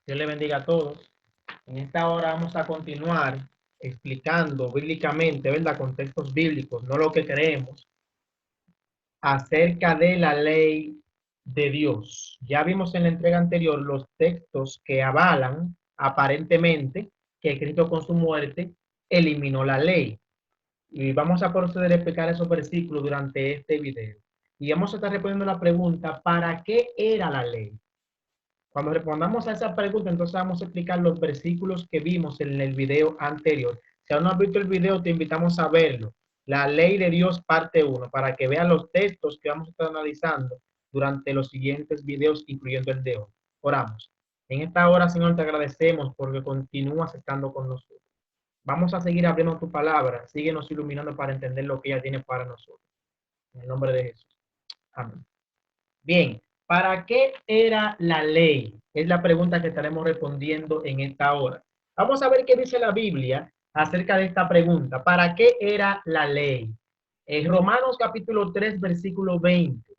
Dios le bendiga a todos. En esta hora vamos a continuar explicando bíblicamente, ¿verdad? Contextos bíblicos, no lo que creemos, acerca de la ley de Dios. Ya vimos en la entrega anterior los textos que avalan aparentemente que Cristo con su muerte eliminó la ley. Y vamos a proceder a explicar esos versículos durante este video. Y vamos a estar respondiendo la pregunta, ¿para qué era la ley? Cuando respondamos a esa pregunta, entonces vamos a explicar los versículos que vimos en el video anterior. Si aún no has visto el video, te invitamos a verlo. La ley de Dios parte 1, para que vean los textos que vamos a estar analizando durante los siguientes videos, incluyendo el de hoy. Oramos. En esta hora, Señor, te agradecemos porque continúas estando con nosotros. Vamos a seguir abriendo tu palabra. Síguenos iluminando para entender lo que ella tiene para nosotros. En el nombre de Jesús. Amén. Bien, ¿para qué era la ley? Es la pregunta que estaremos respondiendo en esta hora. Vamos a ver qué dice la Biblia acerca de esta pregunta. ¿Para qué era la ley? En Romanos capítulo 3, versículo 20.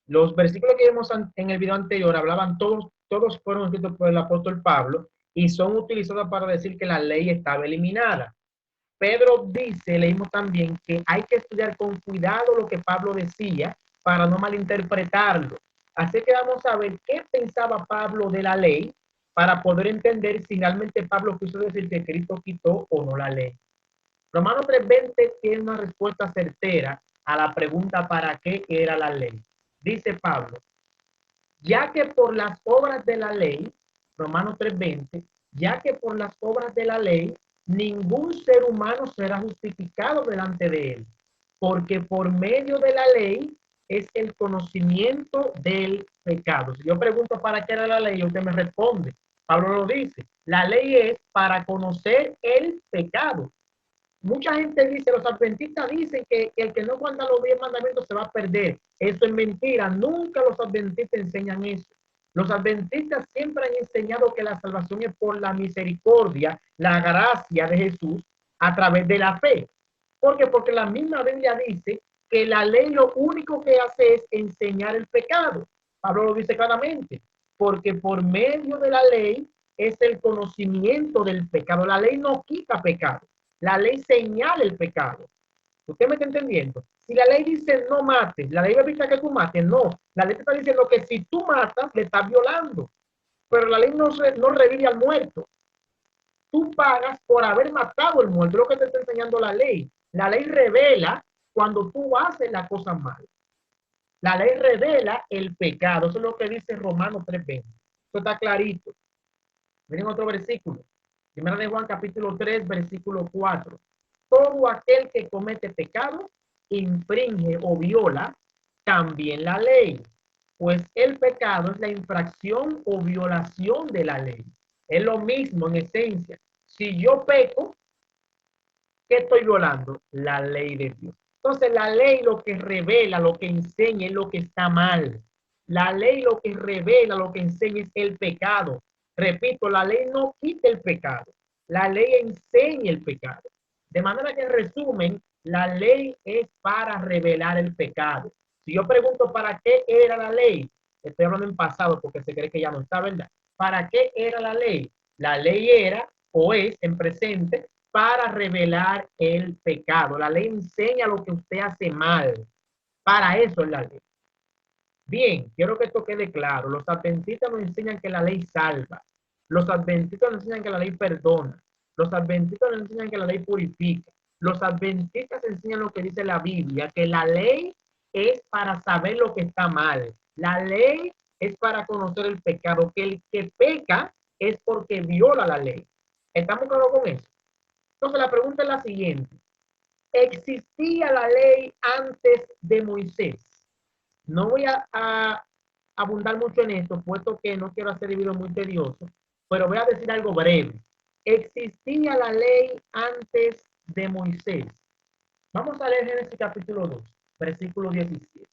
Los versículos que vimos en el video anterior hablaban todos fueron escritos por el apóstol Pablo y son utilizados para decir que la ley estaba eliminada. Pedro dice, leímos también, que hay que estudiar con cuidado lo que Pablo decía para no malinterpretarlo. Así que vamos a ver qué pensaba Pablo de la ley para poder entender si realmente Pablo quiso decir que Cristo quitó o no la ley. Romanos 3:20 tiene una respuesta certera a la pregunta ¿para qué era la ley? Dice Pablo, ya que por las obras de la ley, Romanos 3:20, ya que por las obras de la ley, ningún ser humano será justificado delante de él, porque por medio de la ley es el conocimiento del pecado. Si yo pregunto para qué era la ley, usted me responde. Pablo lo dice, la ley es para conocer el pecado. Mucha gente dice, los adventistas dicen que el que no guarda los 10 mandamientos se va a perder. Eso es mentira. Nunca los adventistas enseñan eso. Los adventistas siempre han enseñado que la salvación es por la misericordia, la gracia de Jesús a través de la fe. ¿Por qué? Porque la misma Biblia dice que la ley lo único que hace es enseñar el pecado. Pablo lo dice claramente, porque por medio de la ley es el conocimiento del pecado. La ley no quita pecado. La ley señala el pecado. ¿Usted me está entendiendo? Si la ley dice no mates, la ley evita que tú mates, no. La ley te está diciendo que si tú matas, le estás violando. Pero la ley no revive al muerto. Tú pagas por haber matado al muerto, es lo que te está enseñando la ley. La ley revela cuando tú haces la cosa mal. La ley revela el pecado. Eso es lo que dice Romanos 3:20. Eso está clarito. Miren otro versículo. Primera de Juan capítulo 3, versículo 4. Todo aquel que comete pecado, infringe o viola también la ley, pues el pecado es la infracción o violación de la ley. Es lo mismo en esencia. Si yo peco, ¿qué estoy violando? La ley de Dios. Entonces la ley lo que revela, lo que enseña es lo que está mal. La ley lo que revela, lo que enseña es el pecado. Repito, la ley no quita el pecado. La ley enseña el pecado. De manera que en resumen, la ley es para revelar el pecado. Si yo pregunto para qué era la ley, estoy hablando en pasado porque se cree que ya no está, ¿verdad? ¿Para qué era la ley? La ley era o es en presente para revelar el pecado. La ley enseña lo que usted hace mal. Para eso es la ley. Bien, quiero que esto quede claro. Los adventistas nos enseñan que la ley salva. Los adventistas nos enseñan que la ley perdona. Los adventistas nos enseñan que la ley purifica. Los adventistas enseñan lo que dice la Biblia, que la ley es para saber lo que está mal. La ley es para conocer el pecado, que el que peca es porque viola la ley. ¿Estamos claros con eso? Entonces la pregunta es la siguiente. ¿Existía la ley antes de Moisés? No voy a abundar mucho en esto, puesto que no quiero hacer el video muy tedioso, pero voy a decir algo breve. ¿Existía la ley antes de Moisés? Vamos a leer Génesis capítulo 2, versículo 17.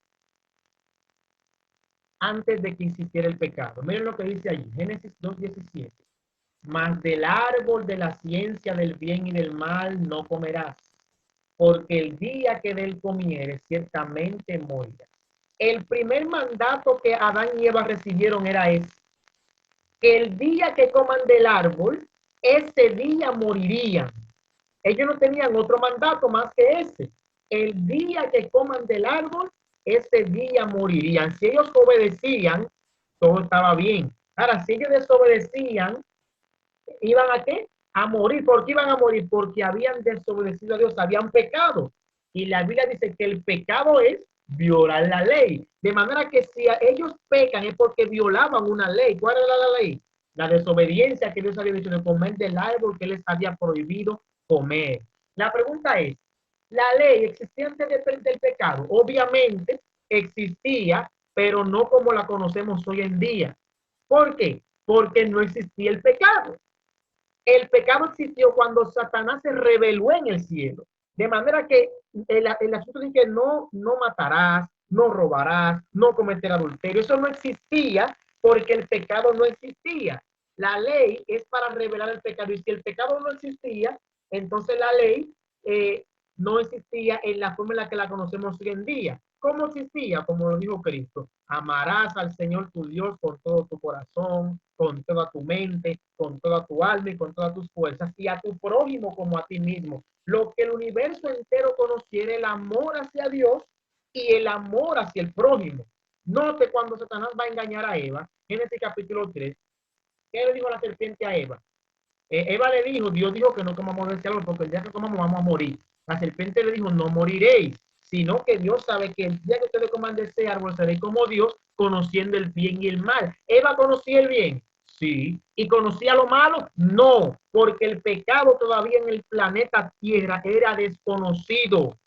Antes de que existiera el pecado. Miren lo que dice allí, Génesis 2:17. Mas del árbol de la ciencia del bien y del mal no comerás, porque el día que de él comieres ciertamente morirás. El primer mandato que Adán y Eva recibieron era ese. que el día que coman del árbol, ese día morirían. Ellos no tenían otro mandato más que ese. El día que coman del árbol, ese día morirían. Si ellos obedecían, todo estaba bien. Ahora, si ellos desobedecían, ¿iban a qué? A morir. ¿Por qué iban a morir? Porque habían desobedecido a Dios, habían pecado. Y la Biblia dice que el pecado es violar la ley. De manera que si ellos pecan es porque violaban una ley. ¿Cuál era la ley? La desobediencia que Dios había dicho de comer del árbol que les había prohibido comer. La pregunta es, ¿la ley existía antes del pecado? Obviamente existía, pero no como la conocemos hoy en día. ¿Por qué? Porque no existía el pecado. El pecado existió cuando Satanás se rebeló en el cielo. De manera que el asunto de que no matarás, no robarás, no cometerás adulterio, eso no existía porque el pecado no existía. La ley es para revelar el pecado y si el pecado no existía, entonces la ley no existía en la forma en la que la conocemos hoy en día. ¿Cómo existía? Como lo dijo Cristo, amarás al Señor tu Dios con todo tu corazón, con toda tu mente, con toda tu alma y con todas tus fuerzas, y a tu prójimo como a ti mismo. Lo que el universo entero conociera, el amor hacia Dios y el amor hacia el prójimo. Note cuando Satanás va a engañar a Eva, en este capítulo 3, ¿qué le dijo la serpiente a Eva? Eva le dijo, Dios dijo que no comamos de ese árbol porque el día que comamos vamos a morir. La serpiente le dijo, no moriréis, sino que Dios sabe que el día que ustedes coman de ese árbol seréis como Dios, conociendo el bien y el mal. ¿Eva conocía el bien? Sí. ¿Y conocía lo malo? No, porque el pecado todavía en el planeta Tierra era desconocido.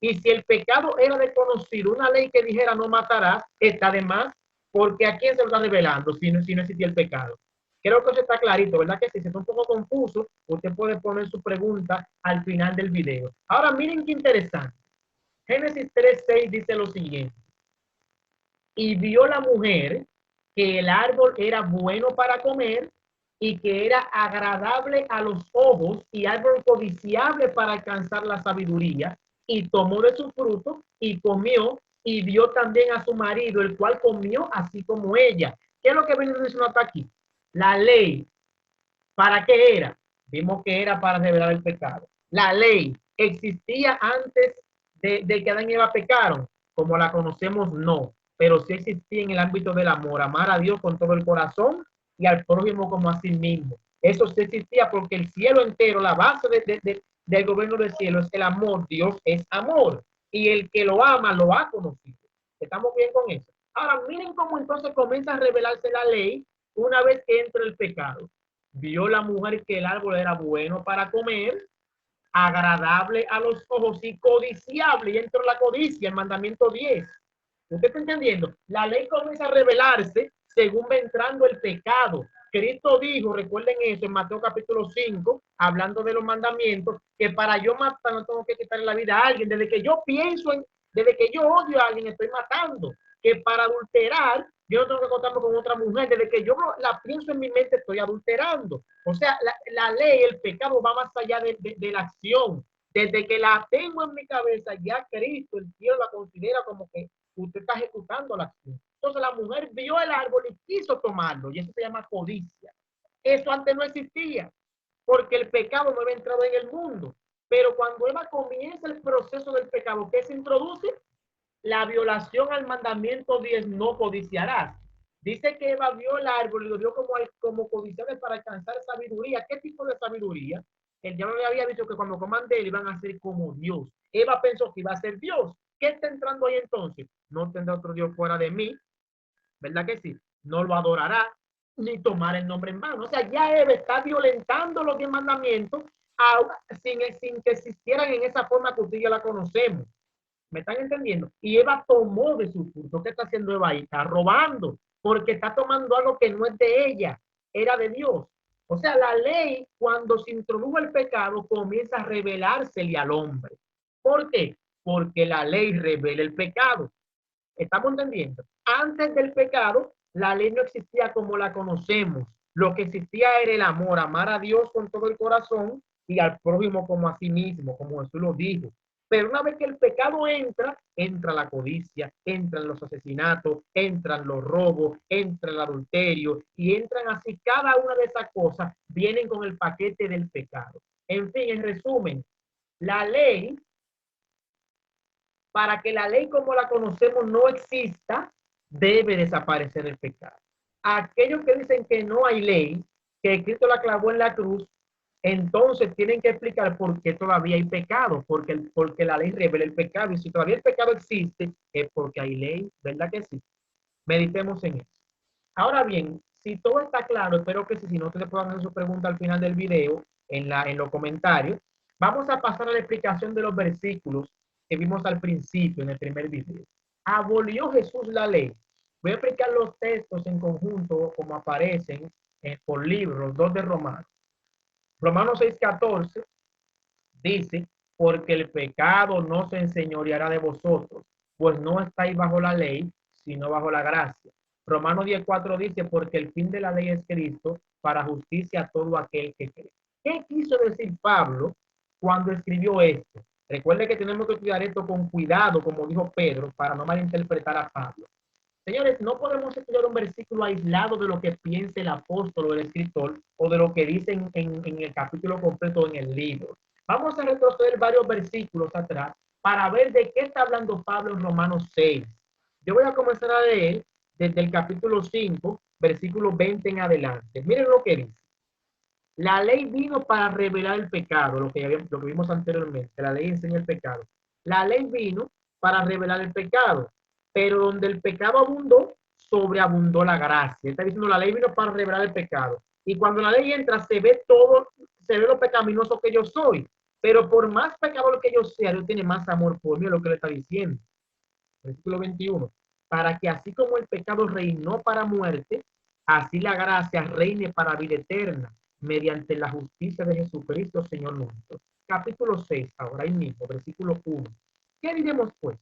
Y si el pecado era desconocido, una ley que dijera no matarás, está de más, porque ¿a quién se lo está revelando si no existía el pecado? Creo que eso está clarito, ¿verdad? Que si se está un poco confuso, usted puede poner su pregunta al final del video. Ahora, miren qué interesante. Génesis 3:6 dice lo siguiente. Y vio la mujer que el árbol era bueno para comer y que era agradable a los ojos y árbol codiciable para alcanzar la sabiduría. Y tomó de su fruto y comió y dio también a su marido, el cual comió así como ella. ¿Qué es lo que viene diciendo hasta aquí? La ley, ¿para qué era? Vimos que era para revelar el pecado. La ley existía antes de que Adán y Eva pecaron, como la conocemos, no, pero sí existía en el ámbito del amor, amar a Dios con todo el corazón y al prójimo como a sí mismo. Eso sí existía porque el cielo entero, la base del gobierno del cielo es el amor. Dios es amor y el que lo ama lo ha conocido. ¿Estamos bien con eso? Ahora miren cómo entonces comienza a revelarse la ley una vez que entra el pecado. Vio la mujer que el árbol era bueno para comer, agradable a los ojos y codiciable, y entró la codicia, el mandamiento 10. ¿Usted está entendiendo? La ley comienza a revelarse según va entrando el pecado. Cristo dijo, recuerden eso en Mateo capítulo 5, hablando de los mandamientos, que para yo matar no tengo que quitarle la vida a alguien. Desde que yo odio a alguien, estoy matando. Que para adulterar, yo no tengo que acostarme con otra mujer. Desde que yo la pienso en mi mente, estoy adulterando. O sea, la ley, el pecado va más allá de la acción. Desde que la tengo en mi cabeza, ya Cristo, el cielo la considera como que usted está ejecutando la acción. Entonces la mujer vio el árbol y quiso tomarlo, y eso se llama codicia. Eso antes no existía, porque el pecado no había entrado en el mundo. Pero cuando Eva comienza el proceso del pecado, ¿qué se introduce? La violación al mandamiento 10, no codiciarás. Dice que Eva vio el árbol y lo vio como codiciable para alcanzar sabiduría. ¿Qué tipo de sabiduría? El diablo le había dicho que cuando coman de él iban a ser como Dios. Eva pensó que iba a ser Dios. ¿Qué está entrando ahí entonces? No tendrá otro Dios fuera de mí, ¿verdad que sí? No lo adorará, ni tomar el nombre en vano. O sea, ya Eva está violentando los 10 mandamientos sin que existieran en esa forma que usted ya la conocemos. ¿Me están entendiendo? Y Eva tomó de su fruto. ¿Qué está haciendo Eva ahí? Está robando, porque está tomando algo que no es de ella, era de Dios. O sea, la ley, cuando se introdujo el pecado, comienza a revelársele al hombre. ¿Por qué? Porque la ley revela el pecado. ¿Estamos entendiendo? Antes del pecado, la ley no existía como la conocemos. Lo que existía era el amor, amar a Dios con todo el corazón y al prójimo como a sí mismo, como Jesús lo dijo. Pero una vez que el pecado entra, entra la codicia, entran los asesinatos, entran los robos, entra el adulterio y entran así cada una de esas cosas, vienen con el paquete del pecado. En fin, en resumen, la ley, para que la ley como la conocemos no exista, debe desaparecer el pecado. Aquellos que dicen que no hay ley, que Cristo la clavó en la cruz, entonces tienen que explicar por qué todavía hay pecado, porque la ley revela el pecado. Y si todavía el pecado existe, es porque hay ley, ¿verdad que sí? Meditemos en eso. Ahora bien, si todo está claro, espero que sí, si no, ustedes puedan hacer su pregunta al final del video, en los comentarios. Vamos a pasar a la explicación de los versículos que vimos al principio en el primer video. ¿Abolió Jesús la ley? Voy a explicar los textos en conjunto como aparecen por libros, dos de Romanos. Romanos 6:14 dice, porque el pecado no se enseñoreará de vosotros, pues no estáis bajo la ley, sino bajo la gracia. Romanos 10:4 dice, porque el fin de la ley es Cristo, para justicia a todo aquel que cree. ¿Qué quiso decir Pablo cuando escribió esto? Recuerde que tenemos que estudiar esto con cuidado, como dijo Pedro, para no malinterpretar a Pablo. Señores, no podemos estudiar un versículo aislado de lo que piense el apóstol o el escritor o de lo que dicen en el capítulo completo en el libro. Vamos a retroceder varios versículos atrás para ver de qué está hablando Pablo en Romanos 6. Yo voy a comenzar a leer desde el capítulo 5, versículo 20 en adelante. Miren lo que dice. La ley vino para revelar el pecado, lo que vimos anteriormente. La ley enseña el pecado. La ley vino para revelar el pecado, pero donde el pecado abundó, sobreabundó la gracia. Está diciendo, la ley vino para revelar el pecado. Y cuando la ley entra, se ve todo, se ve lo pecaminoso que yo soy. Pero por más pecador que yo sea, Dios tiene más amor por mí, es lo que le está diciendo. Versículo 21. Para que así como el pecado reinó para muerte, así la gracia reine para vida eterna, mediante la justicia de Jesucristo, Señor nuestro. Capítulo 6, ahora ahí mismo, versículo 1. ¿Qué diremos pues?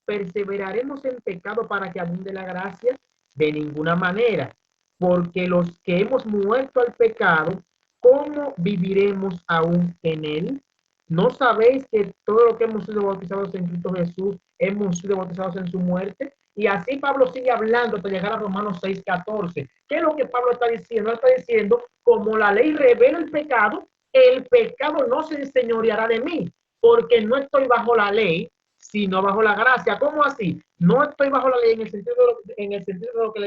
¿Perseveraremos en pecado para que abunde la gracia? De ninguna manera, porque los que hemos muerto al pecado, ¿cómo viviremos aún en él? ¿No sabéis que todo lo que hemos sido bautizados en Cristo Jesús, hemos sido bautizados en su muerte? Y así Pablo sigue hablando hasta llegar a Romanos 6:14. ¿Qué es lo que Pablo está diciendo? Él está diciendo, como la ley revela el pecado no se enseñoreará de mí, porque no estoy bajo la ley, sino bajo la gracia. ¿Cómo así? No estoy bajo la ley en el sentido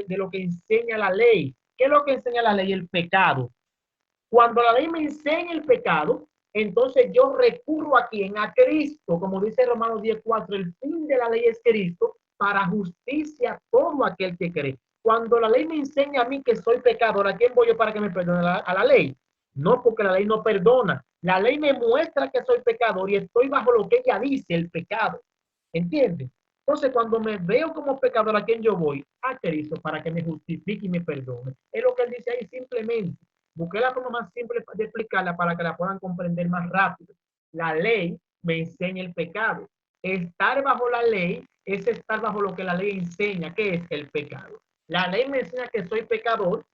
de lo que enseña la ley. ¿Qué es lo que enseña la ley? El pecado. Cuando la ley me enseña el pecado, entonces yo recurro a quién, a Cristo, como dice Romanos 10:4, el fin de la ley es Cristo, para justicia a todo aquel que cree. Cuando la ley me enseña a mí que soy pecador, ¿a quién voy yo para que me perdone? A la ley. No, porque la ley no perdona. La ley me muestra que soy pecador y estoy bajo lo que ella dice, el pecado. ¿Entienden? Entonces, cuando me veo como pecador, ¿a quién yo voy? A Cristo, para que me justifique y me perdone. Es lo que él dice ahí simplemente. Busqué la forma más simple de explicarla para que la puedan comprender más rápido. La ley me enseña el pecado. Estar bajo la ley es estar bajo lo que la ley enseña, que es el pecado. La ley me enseña que soy pecador.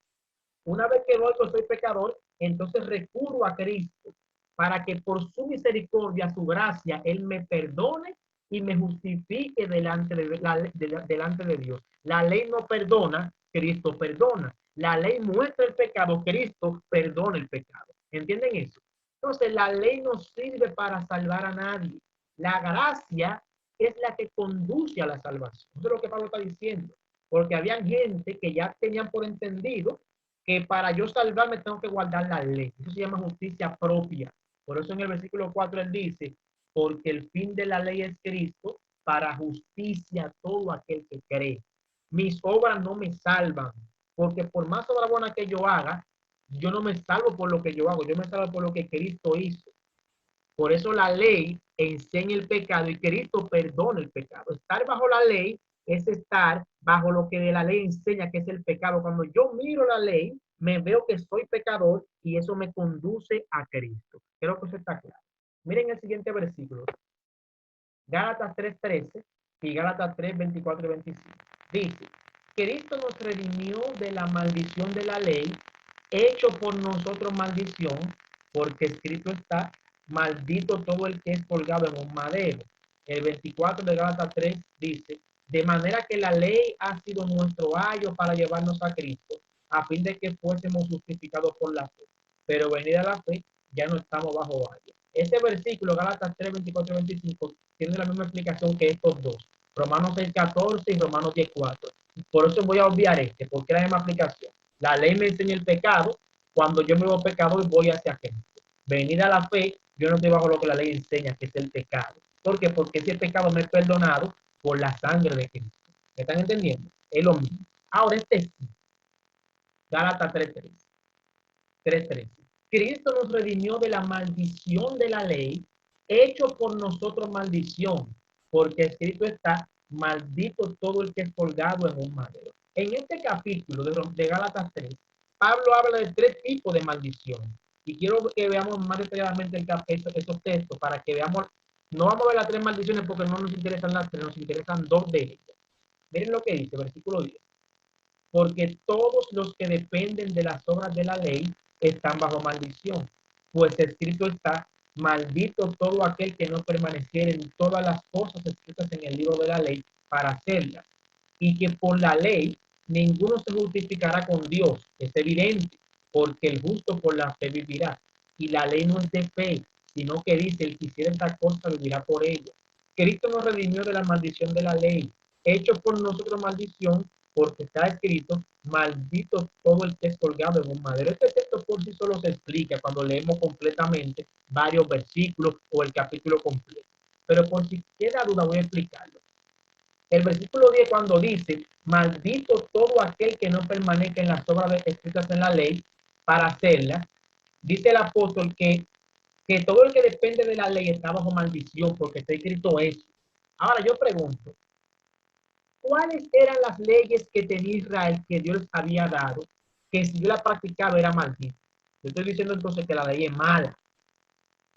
Una vez que voy que soy pecador, entonces recurro a Cristo para que por su misericordia, su gracia, Él me perdone y me justifique delante de Dios. La ley no perdona, Cristo perdona. La ley muestra el pecado, Cristo perdona el pecado. ¿Entienden eso? Entonces, la ley no sirve para salvar a nadie. La gracia es la que conduce a la salvación. Eso es lo que Pablo está diciendo. Porque había gente que ya tenían por entendido que para yo salvarme tengo que guardar la ley. Eso se llama justicia propia. Por eso en el versículo 4 él dice, porque el fin de la ley es Cristo, para justicia a todo aquel que cree. Mis obras no me salvan, porque por más obra buena que yo haga, yo no me salvo por lo que yo hago, yo me salvo por lo que Cristo hizo. Por eso la ley enseña el pecado y Cristo perdona el pecado. Estar bajo la ley es estar bajo lo que de la ley enseña que es el pecado. Cuando yo miro la ley, me veo que soy pecador y eso me conduce a Cristo. Creo que eso está claro. Miren el siguiente versículo. Gálatas 3:13 y Gálatas 3:24 y 25. Dice, Cristo nos redimió de la maldición de la ley, hecho por nosotros maldición, porque escrito está, maldito todo el que es colgado en un madero. El 24 de Gálatas 3 dice, de manera que la ley ha sido nuestro ayo para llevarnos a Cristo, a fin de que fuésemos justificados por la fe. Pero venida la fe, ya no estamos bajo ayo. Este versículo, Gálatas 3, 24 y 25, tiene la misma explicación que estos dos. Romanos 6, 14 y Romanos 10, 4. Por eso voy a obviar porque es la misma aplicación. La ley me enseña el pecado. Cuando yo me veo pecador, voy hacia Cristo. Venida la fe, yo no estoy bajo lo que la ley enseña, que es el pecado. ¿Por qué? Porque ese pecado me es perdonado por la sangre de Cristo. ¿Me están entendiendo? Es lo mismo. Ahora, sí. Gálatas 3:3. 3:13. Cristo nos redimió de la maldición de la ley, hecho por nosotros maldición, porque escrito está, maldito todo el que es colgado en un madero. En este capítulo de Gálatas 3, Pablo habla de 3 tipos de maldición. Y quiero que veamos más detalladamente esos textos para que veamos, no vamos a ver las 3 maldiciones porque no nos interesan las 3, nos interesan 2 de ellas. Miren lo que dice, versículo 10. Porque todos los que dependen de las obras de la ley están bajo maldición, pues escrito está, maldito todo aquel que no permaneciera en todas las cosas escritas en el libro de la ley para hacerlas, y que por la ley ninguno se justificará con Dios, es evidente, porque el justo por la fe vivirá, y la ley no es de fe, sino que dice, el que hiciera esta cosa vivirá por ella. Cristo nos redimió de la maldición de la ley, hecho por nosotros maldición, porque está escrito, maldito todo el que es colgado en un madero. Este texto por sí solo se explica cuando leemos completamente varios versículos o el capítulo completo. Pero por si queda duda voy a explicarlo. El versículo 10 cuando dice, maldito todo aquel que no permanezca en las obras escritas en la ley para hacerlas, dice el apóstol que todo el que depende de la ley está bajo maldición porque está escrito eso. Ahora yo pregunto, ¿cuáles eran las leyes que tenía Israel que Dios les había dado? Que si yo la practicaba era maldito. Yo estoy diciendo entonces que la ley es mala.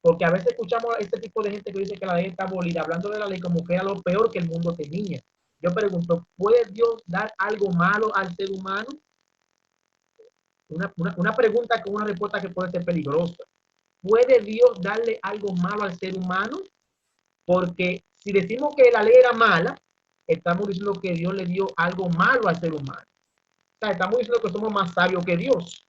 Porque a veces escuchamos a este tipo de gente que dice que la ley está abolida, hablando de la ley como que era lo peor que el mundo tenía. Yo pregunto, ¿puede Dios dar algo malo al ser humano? Una pregunta con una respuesta que puede ser peligrosa. ¿Puede Dios darle algo malo al ser humano? Porque si decimos que la ley era mala, estamos diciendo que Dios le dio algo malo al ser humano. O sea, estamos diciendo que somos más sabios que Dios.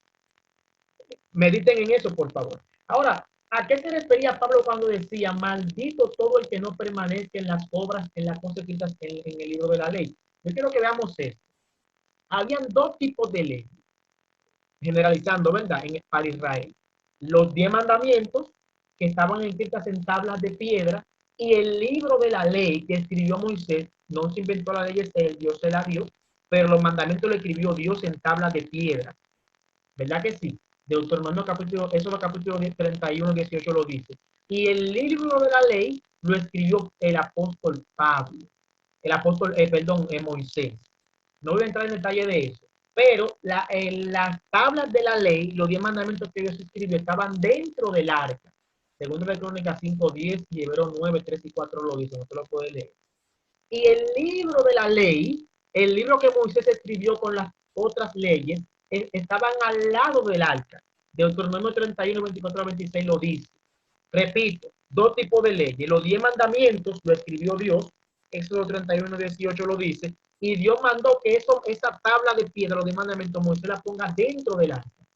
Mediten en eso, por favor. Ahora, ¿a qué se refería Pablo cuando decía, maldito todo el que no permanezca en las obras, en las cosas escritas en el libro de la ley? Yo quiero que veamos esto. Habían 2 tipos de ley, generalizando, ¿verdad? Para Israel. Los 10 mandamientos que estaban escritas en tablas de piedra y el libro de la ley que escribió Moisés. No se inventó la ley, Dios se la dio, pero los mandamientos lo escribió Dios en tablas de piedra. ¿Verdad que sí? Deuteronomio capítulo, eso es capítulo 31, 18 lo dice. Y el libro de la ley lo escribió el apóstol Pablo, el apóstol, Moisés. No voy a entrar en detalle de eso, pero en las tablas de la ley, los 10 mandamientos que Dios escribió estaban dentro del arca. Segundo de Crónicas 5:10 y Hebreos 9, 3 y 4 lo dice, usted lo puede leer. Y el libro de la ley, el libro que Moisés escribió con las otras leyes, estaban al lado del arca. Deuteronomio 31, 24 a 26 lo dice. Repito, 2 tipos de leyes. Los 10 mandamientos lo escribió Dios. Éxodo 31, 18 lo dice. Y Dios mandó que esa tabla de piedra, los 10 mandamientos, Moisés la ponga dentro del arca.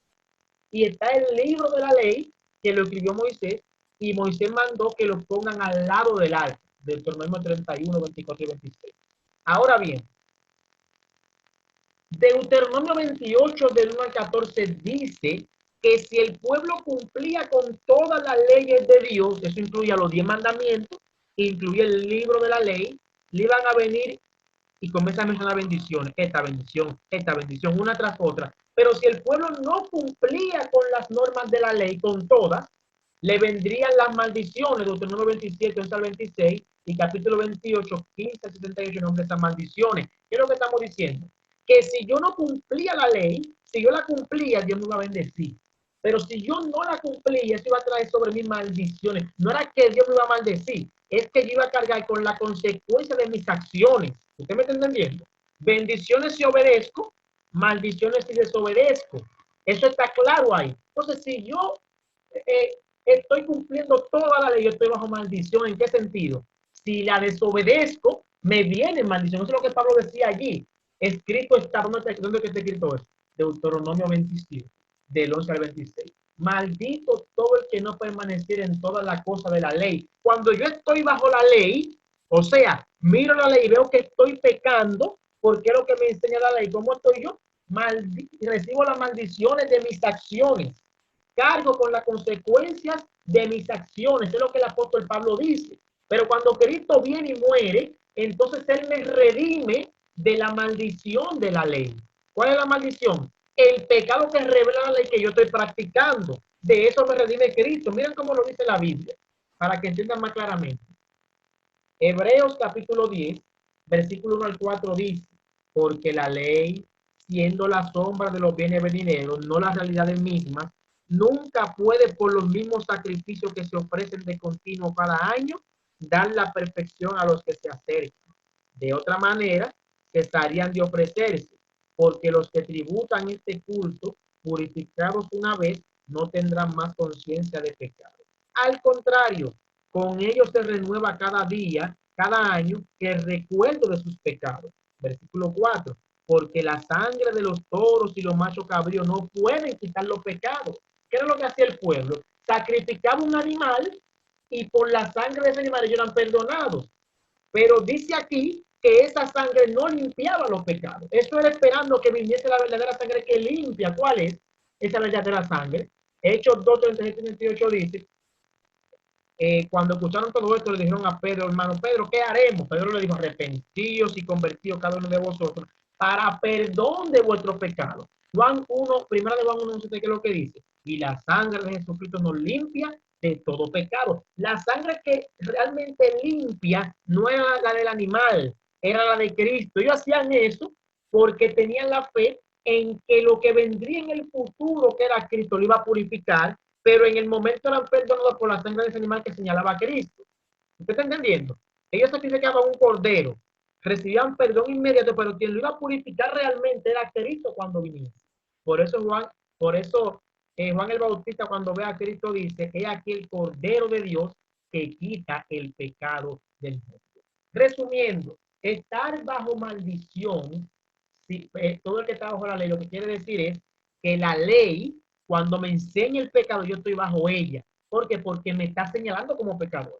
Y está el libro de la ley que lo escribió Moisés. Y Moisés mandó que lo pongan al lado del arca. Deuteronomio 31, 24 y 26. Ahora bien, Deuteronomio 28 del 1 al 14 dice que si el pueblo cumplía con todas las leyes de Dios, eso incluye los 10 mandamientos, incluye el libro de la ley, le iban a venir y comienza a mencionar bendiciones, esta bendición, una tras otra. Pero si el pueblo no cumplía con las normas de la ley, con todas, le vendrían las maldiciones, Deuteronomio 27, 11 al 26, y capítulo 28, 15 al 68, nombre esas maldiciones. ¿Qué es lo que estamos diciendo? Que si yo no cumplía la ley, si yo la cumplía, Dios me iba a bendecir. Pero si yo no la cumplía, eso iba a traer sobre mí maldiciones. No era que Dios me iba a maldecir, es que yo iba a cargar con la consecuencia de mis acciones. ¿Usted me está entendiendo? Bendiciones si obedezco, maldiciones si desobedezco. Eso está claro ahí. Entonces, si yo estoy cumpliendo toda la ley, yo estoy bajo maldición. ¿En qué sentido? Si la desobedezco, me viene maldición. Eso es lo que Pablo decía allí. Escrito está, ¿dónde está escrito eso? Deuteronomio 27, del 11 al 26. Maldito todo el que no permaneciera en toda la cosa de la ley. Cuando yo estoy bajo la ley, o sea, miro la ley y veo que estoy pecando, porque es lo que me enseña la ley. ¿Cómo estoy yo? Recibo las maldiciones de mis acciones. Cargo con las consecuencias de mis acciones. Es lo que el apóstol Pablo dice. Pero cuando Cristo viene y muere, entonces Él me redime de la maldición de la ley. ¿Cuál es la maldición? El pecado que revela la ley que yo estoy practicando. De eso me redime Cristo. Miren cómo lo dice la Biblia, para que entiendan más claramente. Hebreos capítulo 10, versículo 1 al 4 dice, porque la ley, siendo la sombra de los bienes venideros, no las realidades mismas, nunca puede por los mismos sacrificios que se ofrecen de continuo cada año, dar la perfección a los que se acercan. De otra manera, cesarían de ofrecerse, porque los que tributan este culto, purificados una vez, no tendrán más conciencia de pecado. Al contrario, con ellos se renueva cada día, cada año, el recuerdo de sus pecados. Versículo 4. Porque la sangre de los toros y los machos cabríos no pueden quitar los pecados. ¿Qué era lo que hacía el pueblo? Sacrificaba un animal y por la sangre de ese animal ellos eran perdonados. Pero dice aquí que esa sangre no limpiaba los pecados. Esto era esperando que viniese la verdadera sangre que limpia. ¿Cuál es esa verdadera sangre? Hechos 2, 37 y 38 dice, cuando escucharon todo esto, le dijeron a Pedro, hermano Pedro, ¿qué haremos? Pedro le dijo, arrepentíos y convertidos cada uno de vosotros para perdón de vuestros pecados. Juan 1, primera de Juan 1, ¿qué es lo que dice? Y la sangre de Jesucristo nos limpia de todo pecado. La sangre que realmente limpia no era la del animal, era la de Cristo. Ellos hacían eso porque tenían la fe en que lo que vendría en el futuro, que era Cristo, lo iba a purificar, pero en el momento eran perdonados por la sangre de ese animal que señalaba a Cristo. ¿Usted está entendiendo? Ellos sacrificaban un cordero, recibían perdón inmediato, pero quien lo iba a purificar realmente era Cristo cuando viniese. Por eso Juan el Bautista, cuando ve a Cristo, dice: he aquí el Cordero de Dios que quita el pecado del mundo. Resumiendo, estar bajo maldición, si, todo el que está bajo la ley, lo que quiere decir es que la ley, cuando me enseña el pecado, yo estoy bajo ella. ¿Por qué? Porque me está señalando como pecador.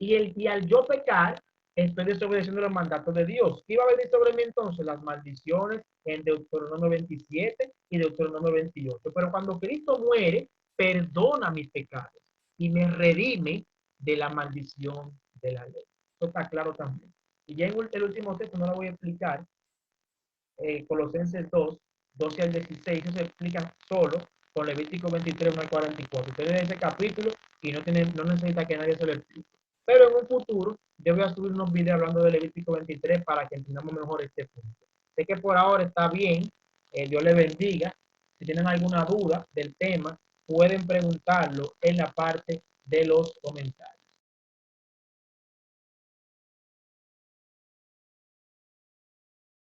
Y al yo pecar, estoy desobedeciendo los mandatos de Dios. ¿Qué iba a venir sobre mí entonces? Las maldiciones en Deuteronomio 27 y Deuteronomio 28. Pero cuando Cristo muere, perdona mis pecados y me redime de la maldición de la ley. Eso está claro también. Y ya en el último texto no lo voy a explicar, Colosenses 2, 12 al 16, eso se explica solo con Levítico 23, 1 al 44. Usted lee ese capítulo y no necesita que nadie se lo explique. Pero en un futuro yo voy a subir unos videos hablando de Levítico 23 para que entendamos mejor este punto. Sé que por ahora está bien, Dios le bendiga. Si tienen alguna duda del tema, pueden preguntarlo en la parte de los comentarios.